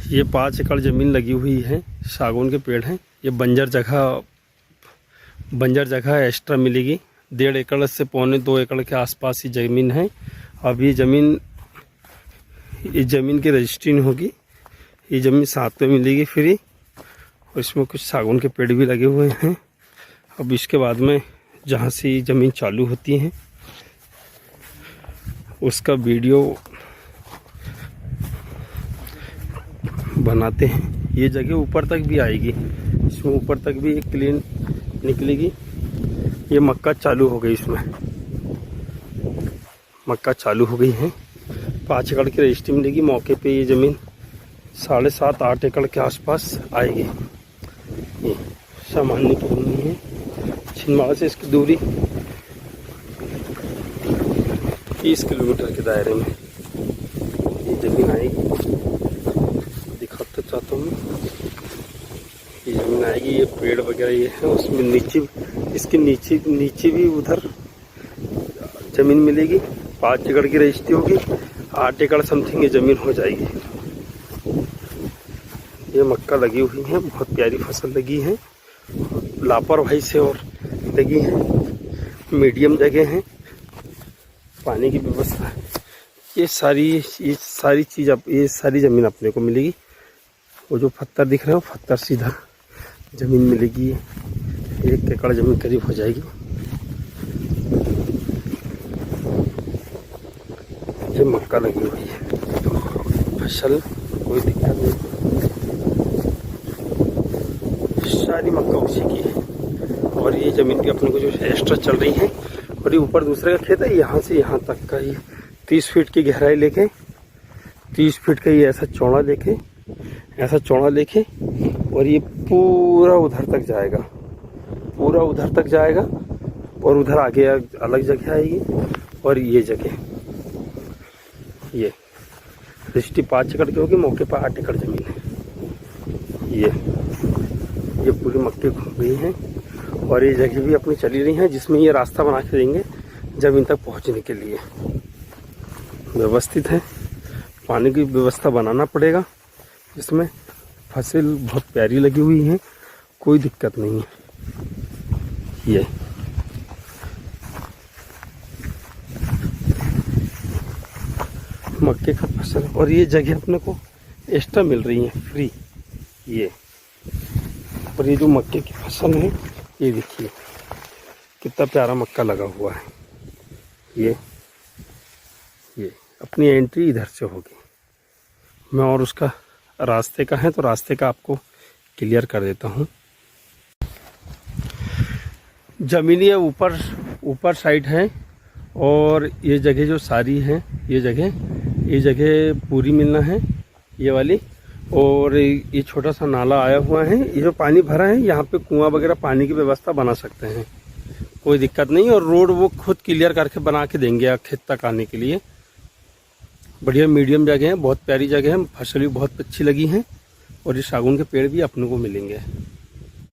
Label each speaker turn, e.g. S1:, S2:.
S1: ये 5 एकड़ ज़मीन लगी हुई है, सागौन के पेड़ हैं। ये बंजर जगह एक्स्ट्रा मिलेगी। 1.5 एकड़ से 1.25 एकड़ के आसपास ही ज़मीन है। अब ये ज़मीन की रजिस्ट्री नहीं होगी, ये ज़मीन साथ में मिलेगी फ्री। और इसमें कुछ सागौन के पेड़ भी लगे हुए हैं। अब इसके बाद में जहाँ से ये ज़मीन चालू होती है उसका वीडियो बनाते हैं। ये जगह ऊपर तक भी आएगी, इसमें ऊपर तक भी एक क्लीन निकलेगी। ये मक्का चालू हो गई, इसमें मक्का चालू हो गई है। 5 एकड़ की रजिस्ट्री मिलेगी। मौके पे ये ज़मीन 7.5-8 एकड़ के आसपास आएगी। ये सामान्य की भूमि है। छिंदवाड़ा से इसकी दूरी 30 किलोमीटर के दायरे में ये ज़मीन आएगी। दिखाता चाहता हूँ, ये ज़मीन आएगी। ये पेड़ वगैरह ये है, उसमें नीचे इसके नीचे भी उधर ज़मीन मिलेगी। 5 एकड़ की रजिस्ट्री होगी, 8 एकड़ समथिंग ये ज़मीन हो जाएगी। ये मक्का लगी हुई है, बहुत प्यारी फसल लगी है। लापरवाही से और लगी है, मीडियम जगह है, पानी की व्यवस्था। ये सारी चीज़ ये सारी ज़मीन अपने को मिलेगी। वो जो पत्थर दिख रहे हैं वो पत्थर सीधा ज़मीन मिलेगी। 1 एकड़ ज़मीन करीब हो जाएगी। ये मक्का लगी हुई है, फसल कोई दिक्कत नहीं, सारी मक्का उसी की है। और ये ज़मीन भी अपने को जो एक्स्ट्रा चल रही है। और ये ऊपर दूसरे का खेत है, यहाँ से यहाँ तक का ये 30 फीट की गहराई लेके, 30 फीट का ये ऐसा चौड़ा लेके और ये पूरा उधर तक जाएगा। और उधर आगे अलग जगह आएगी। और ये जगह ये रजिस्ट्री 5 एकड़ की होगी, मौके पर 8 एकड़ ज़मीन है। ये पूरी मक्के घूम गई हैं। और ये जगह भी अपनी चली रही हैं, जिसमें ये रास्ता बना के देंगे ज़मीन तक पहुंचने के लिए। व्यवस्थित है, पानी की व्यवस्था बनाना पड़ेगा। इसमें फसल बहुत प्यारी लगी हुई है, कोई दिक्कत नहीं है। ये मक्के का फसल। और ये जगह अपने को एक्स्ट्रा मिल रही है फ्री। ये और ये जो मक्के की फसल है, ये देखिए कितना प्यारा मक्का लगा हुआ है। ये अपनी एंट्री इधर से होगी। मैं और उसका रास्ते का है तो रास्ते का आपको क्लियर कर देता हूँ। ज़मीन ये ऊपर साइड है। और ये जगह जो सारी है, ये जगह पूरी मिलना है, ये वाली। और ये छोटा सा नाला आया हुआ है, ये जो पानी भरा है यहाँ पे कुआं वगैरह पानी की व्यवस्था बना सकते हैं, कोई दिक्कत नहीं। और रोड वो खुद क्लियर करके बना के देंगे खेत तक आने के लिए। बढ़िया मीडियम जगह है, बहुत प्यारी जगह है, फसल भी बहुत अच्छी लगी है। और ये सागौन के पेड़ भी अपने को मिलेंगे।